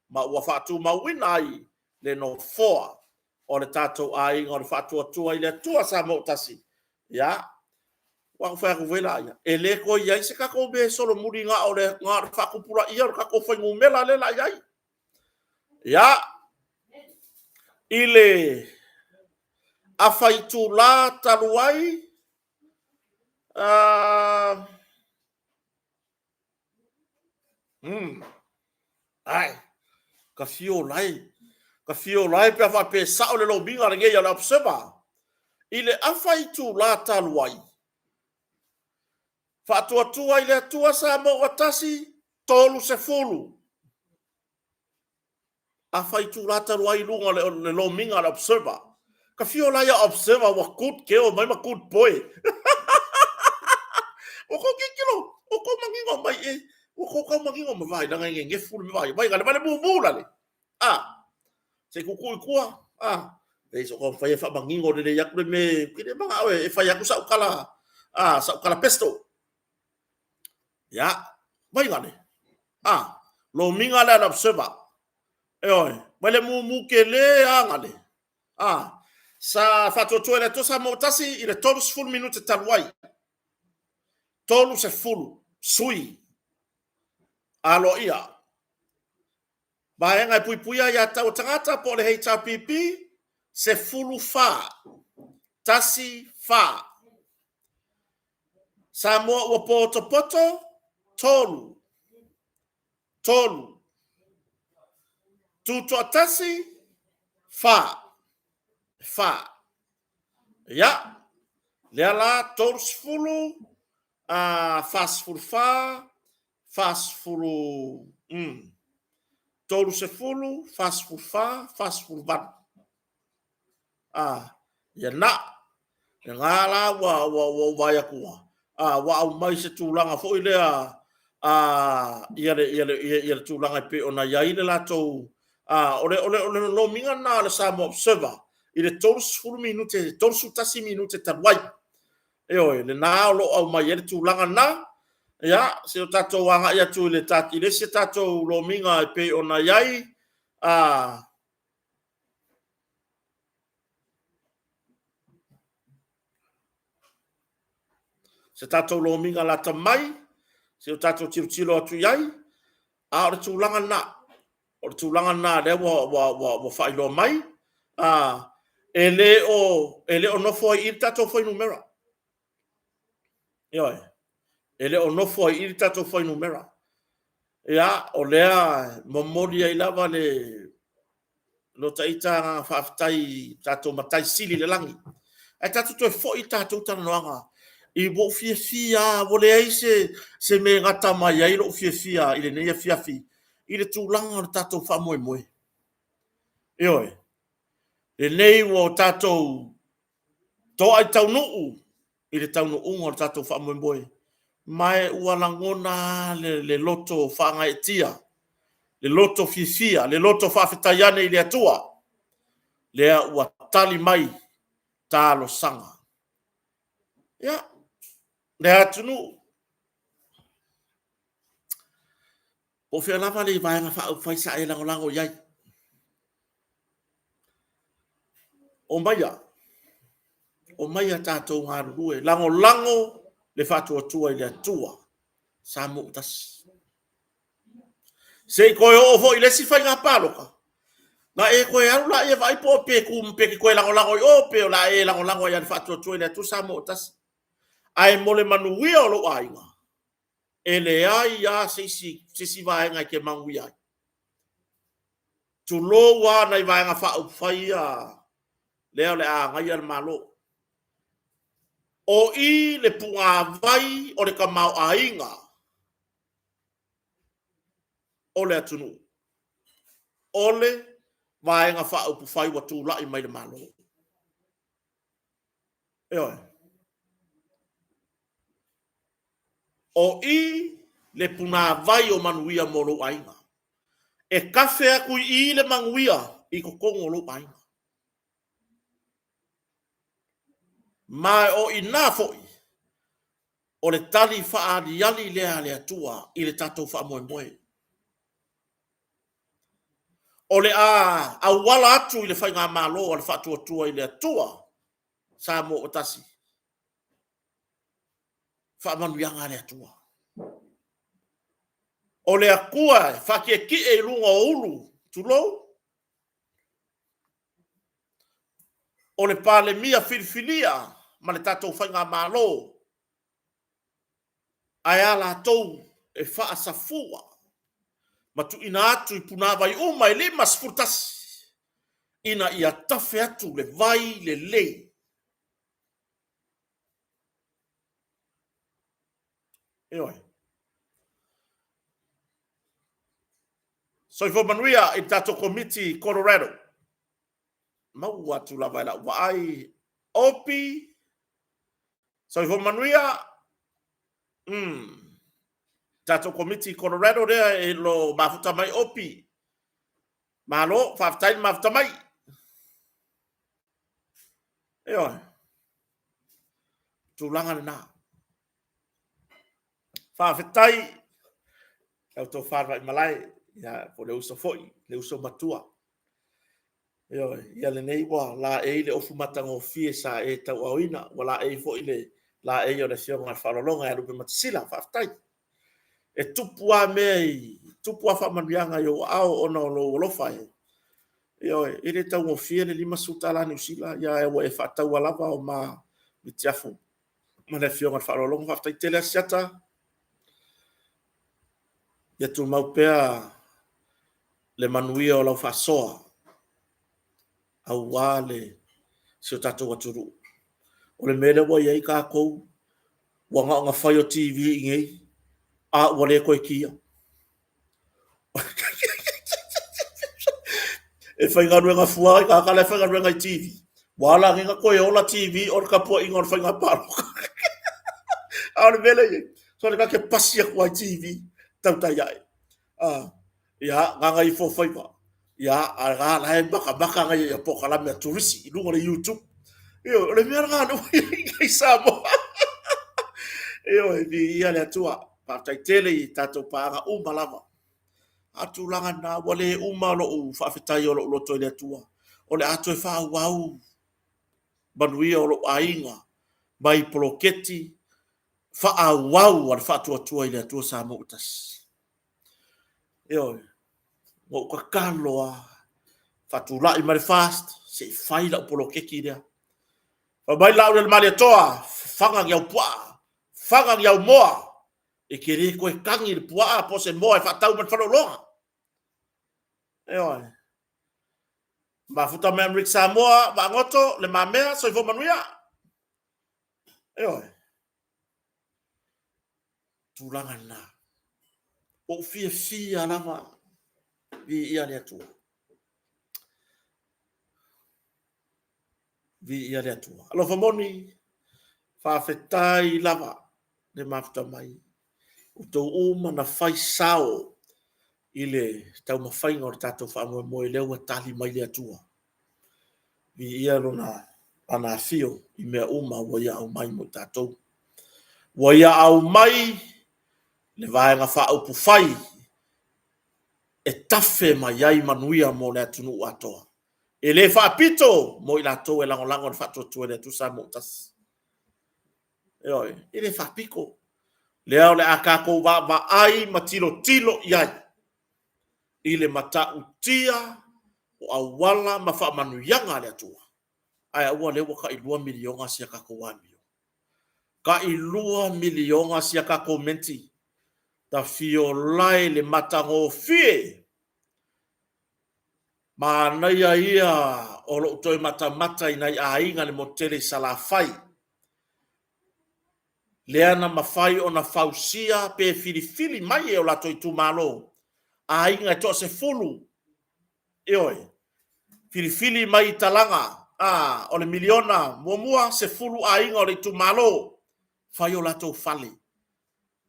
Ma ua whaatu mawina ai le no foa o le tātou ai o le whaatua tua i le atua sa moa tasi. Ya. Wa fa ku vela ia. Ele ko ia se ka ko be solo muri nga o le nga fa ku pura ia ka ko fa ngumela le la ia. Ya. Ile afaitu la taluai ai ka fio lai pe fa pe sa o le lo binga nge ya la observa ile afaitu la taluai fa tua ile tua sa mo watasi tolu se fulu afaitu la taluai lunga le lo minga la observa ka fio lai observa wa kut ke o mai ma kut boy o ko kikilo o ko mangingo mai e o ko mangingo mai da nge fulu mai ga le bu la le se kukua e so ko fai fa mangingo de yak me kide manga we e fai aku sa kala pesto ya mai ngane lo minga la observa e oi wale mu ke le ngale sa fatto le to sa motasi ile todos full minute talwai tolu se full sui alo ia baenga puipuia ya tau tangata po le HRPP se fulu fa tasi fa sa mo o poto tolu tuto tasi fa ya Leala tors fulu fast fulu fa fast fulu tolu se fulu fast fulu fa fast fulu van ya na ngala wa ya kuwa wa au mai se tulanga fo ile ia tulanga pe ona ya ile la to ole lo minga na le samo observer ile tors fulu minute torsu tasi minute tarwai eo le na lo au mai ele tulanga na ya se tato wanga ya tu le tati le se tato lo minga pe ona yai se tato lo minga la tamai se tato tilo atu yai o tulanga na le wo fai lo mai ele o no foi il tato foi numero io ele o no foi il tato foi numero ya o lea momori ai lava le lo taita faftai tato matai sili le langi ai tato to foi tato tanoanga i bo fia vole ai se me ngata mai ai lo fia ile ne fia ile tulanga tato fa moe io le nei wo tato to ai tau no ile tau no ngor tato fa moe mai ua langona le loto whanga e tia, le loto fifia, le loto whawhetaiane i le atua, lea ua tali mai tālo sanga. Ia, lea tunu, o whia lava le vaenga wha whaisa e lango iai. O maia tātou ngā rue, lango le whatua tua i le atua, sa mutas. Se koe o fo i lesi whai ngā pāloka. Na e koe aru la e vai po pe ki koe lango i ope o la e lango i an whatua tua i le atua sa mutas. Ai mole manuia o lo ainga. E le ai a sisi vaenga ke mangui ai. tulo wa na vai nga fa faia leo le a ngai al malo o I le punga vai o le kamau ainga o le atunu ole vai nga fa fai wa tu la I mai le malo o I le punga vai o manuia mo lo ainga e kafe aku I le manguia I kokongo lo ainga mai o ina foi o le tali fa aliali le atua I le tatou fa moe o le a wala atu I le whainga malo o le whatua tua I le atua sa mo o tasi wha manuianga le atua o le akua whake ki e lunga o ulu tulou o le pale mia filfilia ma le tatou whainga malo ai ala tou e wha asafua ma tu ina atu I puna vai uma I le masfurtasi ina ia tafe atu le vai le lei so I manuia I tatou committee Colorado mau atu la vai la vai opi so I manuia tatou committee Colorado rea e lo mafuta mai opi malo faftai mafuta mai tulanga na faftai auto farva malai ya po le uso foi le uso matua ia le nei wa la e le ofu matango fie sa e tau auina wala e foi le la e yo le fio ngal falolonga e rupe matsila faftai e tupua mei tupua fa manuianga yo ao ona lo lofa e le tau fie le lima sutala ni usila ya e fa tau lava o ma mitiafu ma le fio ngal falolonga faftai tele asiata ia tu mau pea le manuia o lau whasoa au wale si o tatou aturu. O le mele wa iei kākou wa ngā whai o TV ingei a wale koe kia. E whai ngarue ngā fuai ka kale whai ngarue ngai TV. Wala ngi ngā koe ola TV o ka pua ingon whai ngā paro. A le mele iei. So le ka ke pasia kua TV tau tai ai. Ya nganga I fo fai pa ya aga la baka ngai ya po kala me turisi lu ngore YouTube yo le mera nga no ngai samo yo di ya le tua pa tai tele tato pa nga lava atu langa na wale lo u fa fitai o lo to le tua o le atu fa wau banui o lo ainga mai proketi fa wau al fa tua ile tua samo utas yo mo ka kaloa fatula I mare fast se fai la polo keki dia fa bai la le male toa fanga ya pua fanga ya moa e kere ko e kangi le pua po se moa fa tau man fa lo ma futa memrik Samoa ba ngoto le mamea so fo manuia tulanga na o fia lava vi ia le tu vi ia le tu alo fa moni fa fetai lava le mafta mai o to uma na fai sao ile tau mawhai ngor tato wha mo I leo tali mai le atua vi ia rona ana fio I mea uma wa ia au mai mo tato wa ia au mai le vaenga wha au pufai e tafe mai ai manuia mo le atunu atoa. E le wha apito mo I lato e lango wha totua le tu sa mo tas. E le wha piko. Le au le akako wa ai matilo tilo iai. I le mata utia o awala ma wha manuianga le atua. Ai aua lewa ka ilua milionga sia kako wamio. Ka ilua milionga sia kako menti. Ta fio lai le matango fie. Ma nai ia o lo toi mata ina a inga le motele salafai. Leana mafai o na fausia pe filifili mai e o la toi tu malo. A inga to se fulu. Eoi. Filifili mai talanga. O le miliona mua se fulu a inga o le tu malo. Fai o la toi fali.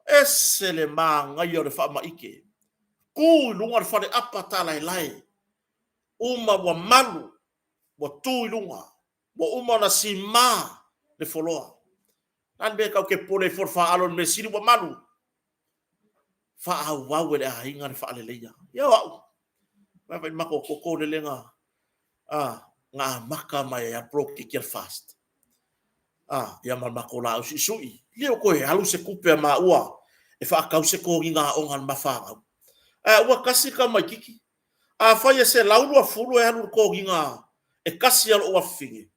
Ese le maa ngai o le wha maike. Ku lunga le whare apa talai lai. Uma wa malu. Wa tui lunga. Wa uma na si maa le foloa. Nan be kau ke pole for fa alon me siri wa malu. Fa au wau le a inga le fa le leia. Ya wau. Vai mako koko le lenga. Nga maka mai ya broke kill fast. Ya mal mako la usi sui. Leo koe halu se kupe ma ua. E fa kau se ko nginga o ngan mafanga. Ua kasi ka mai kiki. Fa ye se laulu a fulu e halu ko nginga. E kasi al o fingi.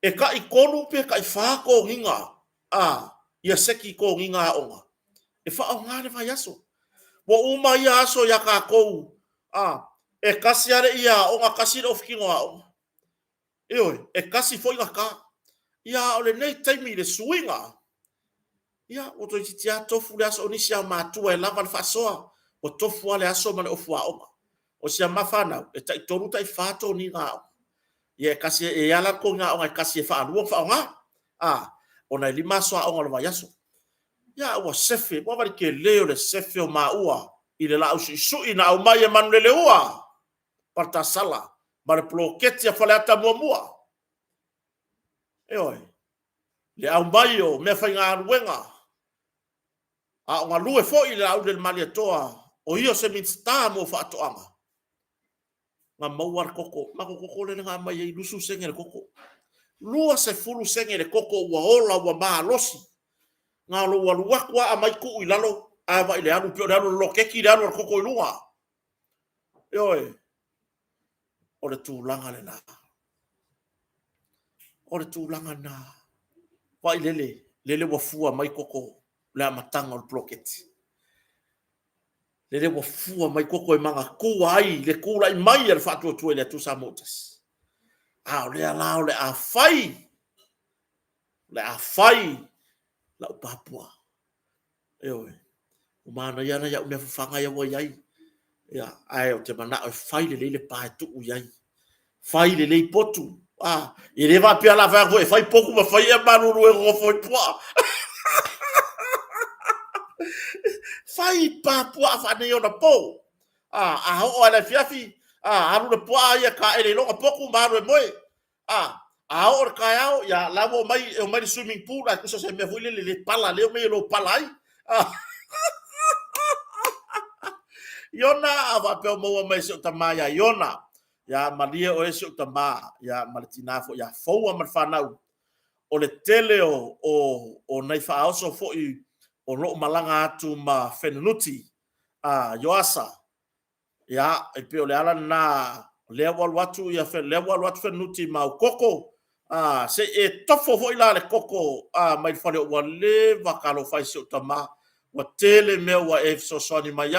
E ka ikonu pe ka ifa ko nginga. Ia seki ko nginga onga. E fa o ngane fa yaso. Wa uma ia aso ya ka kou. E kasi are ia onga kasi of kingo onga. E kasi foi nga ka. Ia ole nei taimi le suinga. Ia o to tia tofu le aso onisia matua e lava le fasoa. O tofu ale aso mane ofua onga. O sia mafana e tai toru tai fato ni nga. Ia kasi e ala ko nga onga kasi e fa alu fa onga. Ona lima so onga le yaso. Ya wa sefe, wa vari ke leo le sefe o maua i le lau su ina au mai e manu le ua. Parta sala, ma le ploketi a fale ata mua. Eoi, le au mai o mea whai ngā ruenga. O ngā lue fo i le au le mali atoa, o hio se min sta mo wha atoanga. Ngā mauar koko, mako koko le ngā mai e lusu senge le koko. Lua se fulu senge le koko ua ola ua maa losi. Ngā lo waluakua a mai ku i lalo a vai le anu pio le anu lo keki le anu al koko i lunga. Eoi, o le tūlanga le nā. O le tūlanga nā. Vai lele wafua mai koko le amatanga o le ploketi. Lele wafua mai koko i manga kua ai, le kula i mai al fatua tue le atusa motas. O le alao le a fai. Le a fai. La upapua. Eoi. O mana yana ya umea fufanga ya wa yai. Ya, ai o te mana o fai le pae tu u yai. Fai le potu. I le va pia la va e fai poku ma fai e maruru e ngofo i pua. Fai papua fa ne ona po. Ho ala fiafi. Haru le pua ia ka ele longa poku maru e moe. Ho o ka ao ya lavo mai e mai swimming pool a kuso se me vuile le pala le me lo palai. Yona ava pe mo mai se tamaya Yona ya malia o ese tama ya martina fo ya fo ma fanau o le tele o nei fa also fo i o lo malanga atu ma fenuti yoasa ya e pe o le ala na level watu ya fe level watu fenuti ma koko se e tofo fo ila le koko mai fa le o le vakalo fa se tama wa tele me wa e so soni mai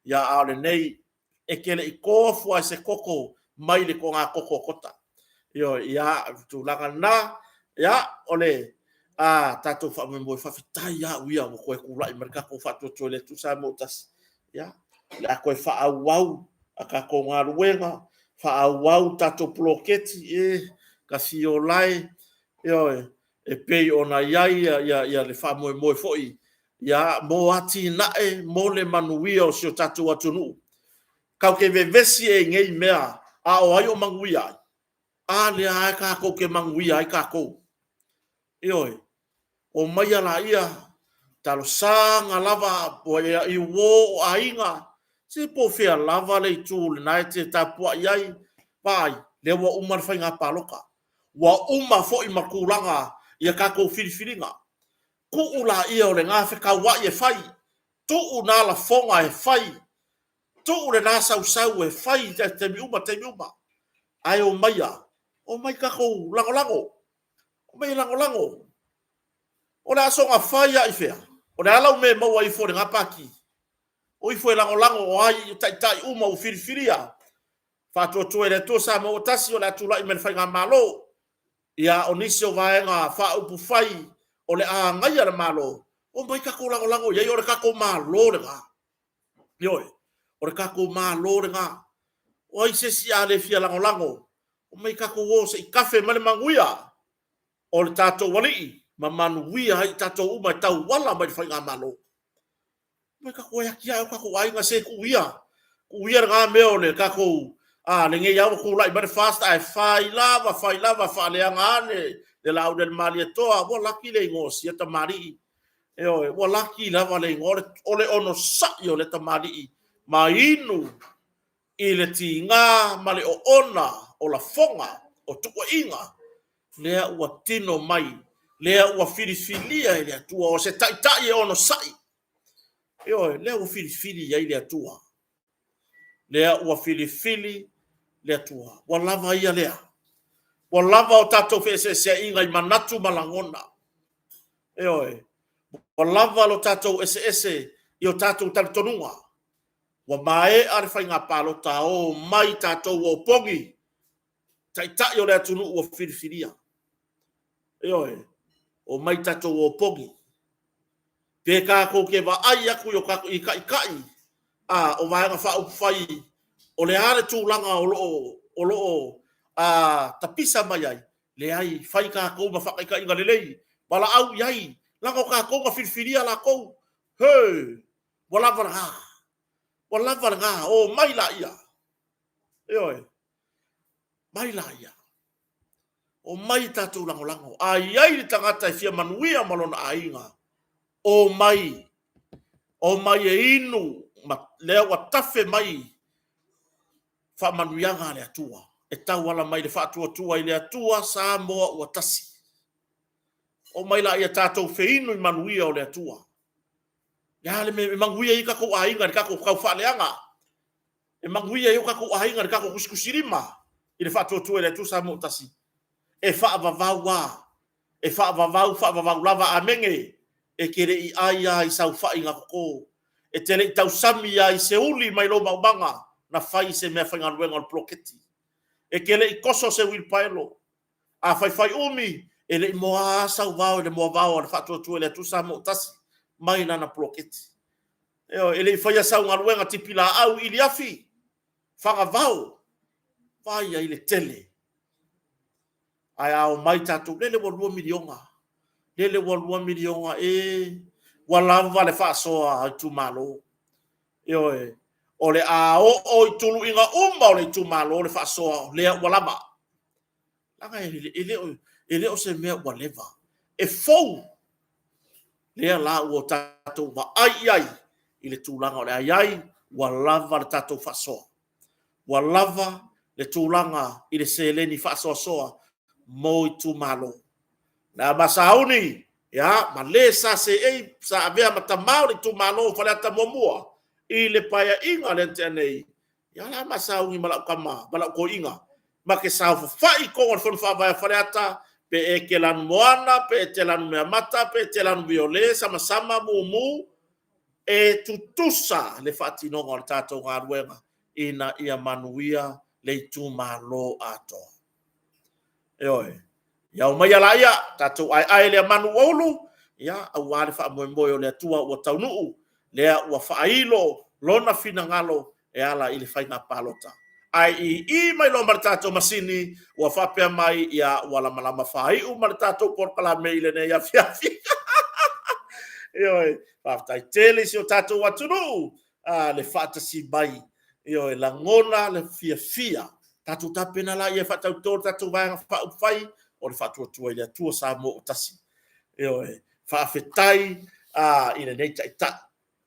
ya ale nei e kele i kofu a se koko mai le ko ngā koko kota. Yo, ya tu langa na ya ole tatou fa mo fa fitai ya uia mo koe kula i marka ko fa to le tu sa motas. Ya, la koe fa au aka ko ngā ruenga fa au tatou ploketi ka fio lai yo e pei ona ya le fa mo foi. Ya mo ati na mo le manuia o sio tatou atunu. Kau ke vevesi e ngei mea o ai o manguia. Le ai ka ko ke manguia ai ka ko. Ioi. O mai ala ia talo sanga lava o ia i wo ainga. Se po fea lava le tu na te tapua iai. Pai, le wa umar fai ngā paloka. Wa uma fo i makulanga ia ka ko filifilinga. Ku ula ia o le ngā whekauwa i e fai. Tu una la fonga e fai. Tu le nasa usau e fai te miuma. Ai o mai ka ko lango. O mai lango. O le asonga fai a i fea. O le alau me maua i fo le ngapaki. O i fo e lango o ai tai uma u firifiria. Whātua le tō sa mo tasi o le atula i men whainga malo. Ia o nisi o vaenga whaupu whai o le a ngai ala malo. O mai kako lango iai o le kako malo le ngā. Ioi, o le kako malo le ngā. O ai se si a le fia lango. O mai kako o se i kafe male manguia. O le tātou wali ma manuia hai tātou umai tau wala mai whainga malo. Mai kako e aki au kako ainga se kuia. Kuia ngā meo le kako le nge yau ko lai but fast I fai lava fa le ngane le lau del mali toa wo laki le ngosi ta mari e o wo laki lava le ngore ole ono sa yo le ta mari ma inu ile tinga mali o ona o la fonga o tuko inga le ua tino mai le ua filifilia ile tua o se tai ono sai e o le ua filifilia ile tua le ua filifili le tua wa lava ia lea wa lava o tatou se inga i manatu malangona e oi wa lava lo tatou ese i o tatou talitonunga wa mae are whainga palota o mai tatou o pongi tai o le atunu o filifilia e oi o mai tatou o pongi pe kako ke va ai aku yo kako i kai o vaenga whai o le are tūlanga o loo tapisa mai ai le ai whai ka kou ma whakai ka inga lelei wala au iai lango ka kou ma whirwhiria la kou he wala varanga o mai la ia e oi mai la ia o mai tātou lango ai li tangata i fia manuia malona a inga o mai e inu lea wa tafe mai fa manuianga le atua e tau ala mai le fa tua i le atua sa moa ua tasi o mai la ia tātou feinu i manuia o le atua ya le me manguia i kako ainga ni kako kau fa leanga e manguia i kako ainga ni kako kuskusirima i le fa tua i le atua sa moa tasi e fa vavau lava amenge e kere i aia i sau fa inga ko e tele tau sami ai se uli mai lo maubanga na fai se mea whainga ruenga o ploketi. E kele i koso se wilpaelo. A fai umi, e le i moa asau vau, e le moa vau, le whatua tua, le tusa mo tasi, mai na ploketi. E le i whai asau ngā ruenga tipila au ili afi, whanga vau, vai ai le tele. Ai au mai tatu, lele wa 2 milionga. Lele wa 2 milionga, walava le whaasoa ai tu malo. O le o i tulu inga o le tu malo le whaasoa le walama. Langa ele o se mea waleva. E fou lea la ua tatou wa ai i le tūlanga o le ai walava le tatou whaasoa. Walava le tūlanga i le seleni whaasoa soa mo i tu malo. Na masauni ma le sa se sa avea matamau le tu malo whale ata momua. I le paia inga le tenei. Ia la masau ngi malau ko inga. Ma ke sau fai ko on fon fa vai faleata pe e ke lan moana pe te lan mea mata pe te lan viole sama mumu e tutusa le fatino ngor tato ngaruenga ina ia manuia le tu malo ato. E oi. Ia o mai ala ia tato ai le manu olu ia au ale fa mo le tua o taunu lea ua whailo lona fina ngalo e ala ili whainga palota. Ai i mai lo maritato masini ua whapea mai ia wala malama whai u maritato porkala meile ne ia fiafi. Ioi, whaftai tele si o tato watunu le whatasi mai. Ioi, la ngona le fia. Tato tapena la ia whatau tōr tato vanga whai o le whatuatua i le atua sa mo o tasi. Ioi, whawhetai ina nei taita.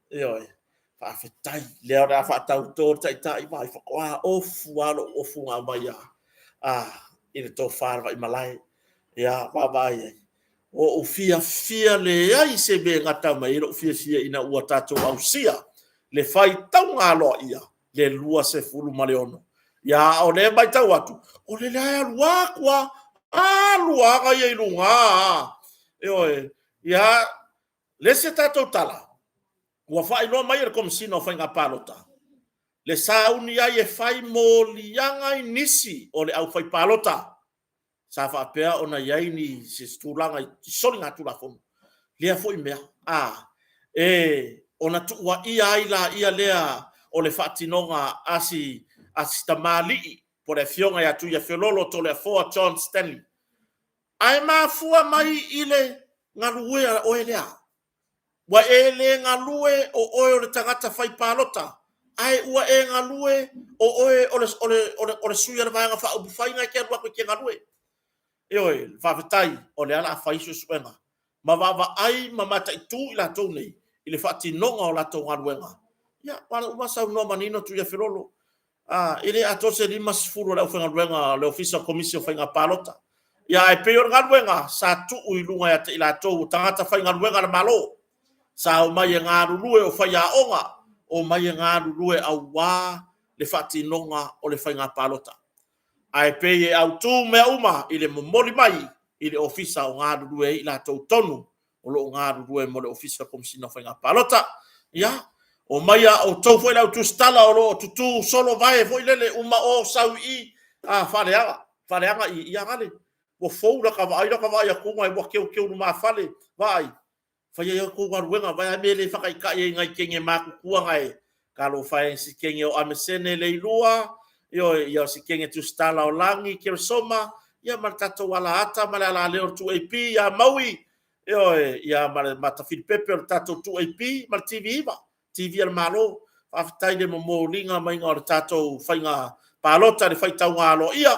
Ioi, whawhetai, leo rā whatau tōr taita i mai whakoa ofu ngā mai ina tō whārawa i malai. Ia, wawai ai. O fia le ai se me ngata mai, o fia ina ua tātou au sia. Le whai tau ngā loa ia, le lua se fulu maleono. Ia, o le mai tau atu. O le lea lua kua, lua nga ia ilunga. Ioi, ia, le se tātou tala. Ua whai loa mai e komisina o whainga pālota. le sauni ai e fai mo lianga i nisi o le au fai palota sa fa pea ona yai ni se stulanga i soli ngā tula fonu lea foi mea ona tu wa ia ila ia lea o le fatinonga asi tamali po le fionga ya tu ya felolo to le for John Stanley ai mafua mai ile ngalue o elea wa ele ngalue o le tangata fai palota ai ua ngalue o le suia le vaenga fa u fai ngai ke wa ke ngalue oi fa fatai o le ala fai su suenga ma va ai mata tu ila to nei ile fatinonga o la to ngaluenga ya wala uma sa no manino tu ya felolo ile atose lima sifuru la ufunga luenga le official commission fainga palota ya e peor ngaluenga sa tu uilunga ya ila to tangata fainga luenga le malo sa o mai nga lue o faia onga o mai nga lue au wa le fatinonga o le fainga palota ai pe au tu me uma ile momoli mai ile official nga lue ila to tonu o lo nga lue mo le official commission fainga palota ya o maia o tau foi lau tu stala o lo tu solo vai foi lele uma o saui faleanga i ngale o foura ka vai ku mai mo ke ma fale vai fai yo ku wenga vai mele fa kai ngai kenge ma ku ngai ka lo fai si kenge o amesene le lua yo si kenge tu stala o langi ke soma ya martato wala ata mala la le tu ap ya maui ya mata fil pepe tato tu ap mal tv va TV al malo aftai de mo linga mai ngor tato fainga palota de faita ngalo ia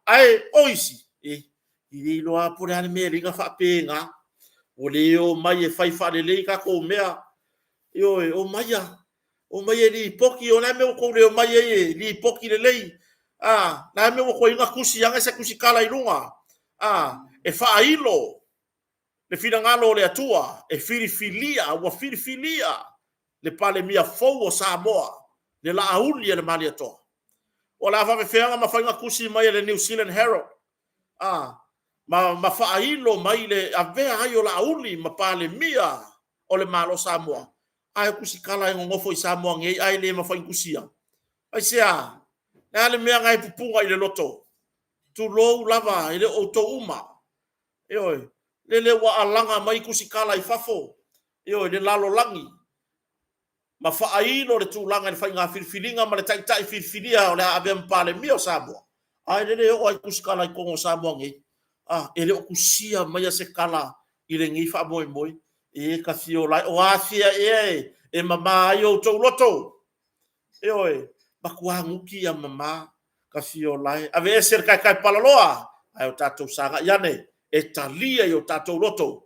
ai oisi i lo a por an me linga fa penga o leo mai e fai fa le ka ko mea o mai li poki o na me ko le mai li poki le lei na me ko inga kusi anga se kusi kala ilunga e fa ailo le fina ngalo le atua e filifilia le pale mia fou o Samoa le la auli le mali atua o la fa feanga ma fainga kusi mai le New Zealand Herald ma fa ailo mai le avea ai o la auli ma pale mia o le malo Samoa ai kusi kala ngofo i Samoa ngai ai le ma fainga kusia ai sea na le mea ngai pupunga i le loto tu lo lava ile o to uma lele wa alanga mai kusikala i fafo le lalo langi ma fa ailo le tulanga le fainga filfilinga ma le tai filfilia o le ave mpale mio Samoa ai lele o ai kusikala i kongo Samoa ngi ele o kusia mai se kala i le ngi fa moi ka fio lai o afia e mama yo to loto ba kuanguki ya mama ka fio lai ave ser kai palaloa ai o tato sanga yane e talia yo tato loto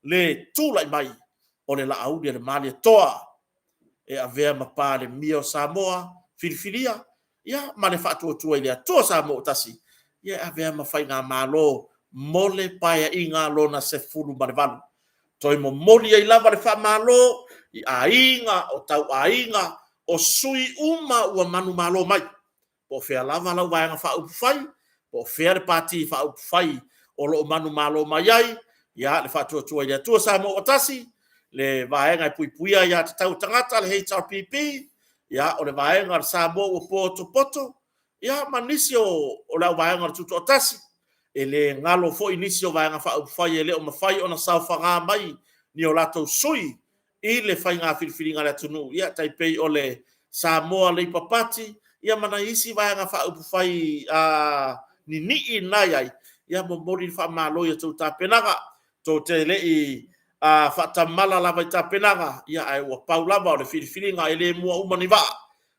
le tula mai o le la audia le mali toa e avea mapa le mio Samoa filfilia ya male fatu tu ile to Samoa tasi ya avea mafainga malo mole paia inga lona se fulu marvalu toi mo moli ai lava le fa malo i ainga o tau ainga o sui uma ua manu malo mai po fea lava lau vaenga fa upfai po fea le pati fa upfai o lo manu malo mai ai ya le fatu tu ia tu Samoa tasi le vaenga puipuia ya tau tangata le HRPP ya o le vaenga Samoa o poto ya manisio o la vaenga tu tasi ele ngalo fo inisio vaenga fa upfai ele o mafai ona saufa mai ni o lato sui i le fainga filfilinga le tunu ya taipei o le Samoa le papati ya mana isi vaenga fa upfai ni nai ya momori fa malo ya tu tapenaga to te le i fa tamala la vai tapenaga ya ai wa paula ba le filfilinga ele mua umaniva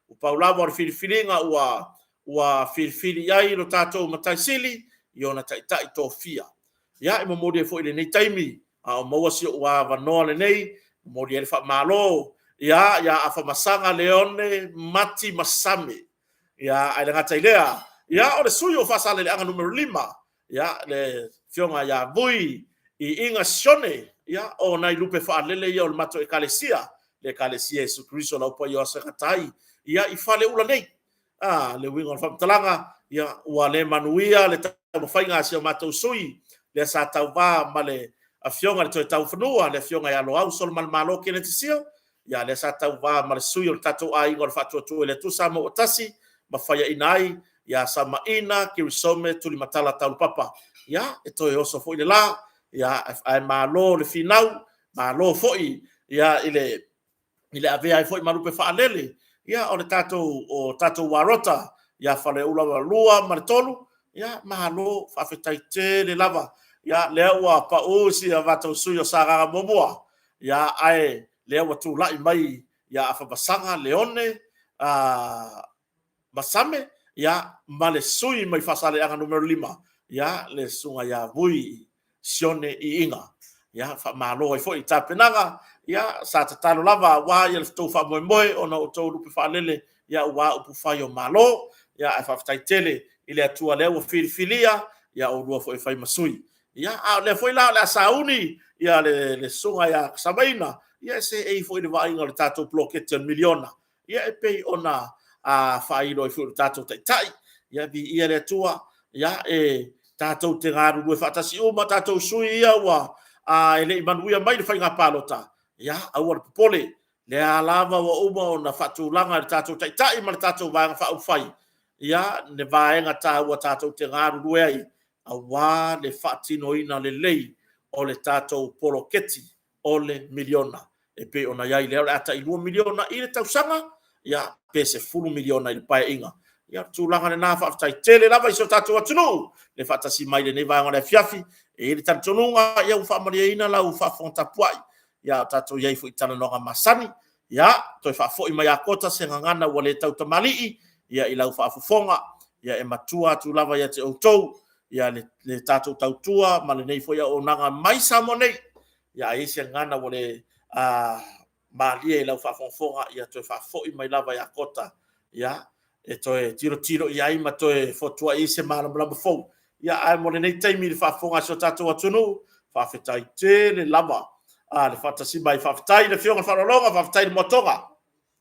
o paula ba le filfilinga wa filfili ya i lo tato mataisili yona tai tofia ya e momori fo ile nei taimi o mawasi wa vanoa le nei momori ele fa malo ya afa masanga leone mati masame ya ai ngata ilea ya o le suyo fa sale le anga numero 5 ya le fionga ya vui i inga sione ya o nai lupe fa lele ya o mato e kalesia le kalesia Yesu Kristo la upo yo sakatai ya i fale ula nei le winga fa talanga ya wa le manuia le tau fainga sia mato sui le sa tau va male a fionga le tau fanua le fionga ya lo au sol mal malo ke le tisio ia le sa tau va ma le sui o tatou ai ngor fatu tu le tu sa mo tasi ma faia inai ia sama ina ki usome tuli matala tau papa ia e to e oso foi le la ia ai malo le finau malo foi ia ile ave ai foi malupe fa lele ia o le tatou warota ia fale ula lua ma le tolu ia malo fa fetai te le lava ia le ua pa usi ava tau sui o saraga momoa ia ai le ua tu lai mai ia afa basanga leone masame ia male sui mai fasale anga numero 5 ia le sunga ia vui sione I inga ia fa malo ai foi tapenaga ia sa tatalo lava wa ia le tou fa moe ona o tou lupe fa lele ia wa upu fai o malo ia ai fa taitele ile atua le o filifilia ia o lua foi fai masui ia a le foi la le sauni ia le sunga ia sabaina ia se e foi le vai ngol tatou bloquete miliona ia e pe ona a fai lo fu tatou tai ia bi ia le tua ia e tatou te garu lue fatasi o ma tatou sui ia wa a ele manuia mai le fai nga palota ia au al pole le alava wa uma ona fatu langa le tatou tai ma le tatou va fa fai ia ne vaenga ta wa tatou te garu lue ai a wa le fatino ina le lei o le tatou poloketi o le miliona e pe ona ia le ata 2 miliona i le tausanga ia pese fulu miliona i le pae inga ia tūlanga le nā whaafitai tele lava i so tātou atunu le whaatasi mai le newa ngā le fiafi e le tantonunga ia u whaamaria ina la u whaafonta puai ia tātou iai fu i tana noga masani ia toi whaafoi mai a kota se ngangana ua le tau tamalii ia i lau whaafofonga ia e matua tu lava ia te outou ia le tātou tautua ma le nei fo ia o nanga mai samo nei ia e se ngana ua le malia i lau whaafonga ia toi whaafoi mai lava ia kota ia e toe tiro ia ima toe fotua i se malamalama fou ia ai mo nei taimi le whaafonga so tātou atunu whaafetai te le lava le whaatasi mai whaafetai le fionga whaarolonga whaafetai le motonga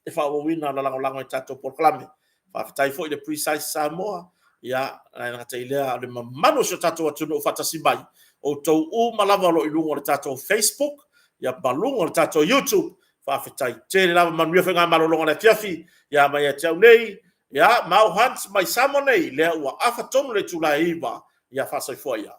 e whaawawina la lango i tātou porklame whaafetai fo i le precise Samoa ia nga te ilea le mamano so tātou atunu whaatasi mai o tau u malava lo i lungo le tātou Facebook ia balungo le tātou YouTube whaafetai te le lava manuia whenga malolonga le fiafi ia mai e teau nei ia mau hans mai samonei le ua afa tonu le tula iwa ia fasai foi ia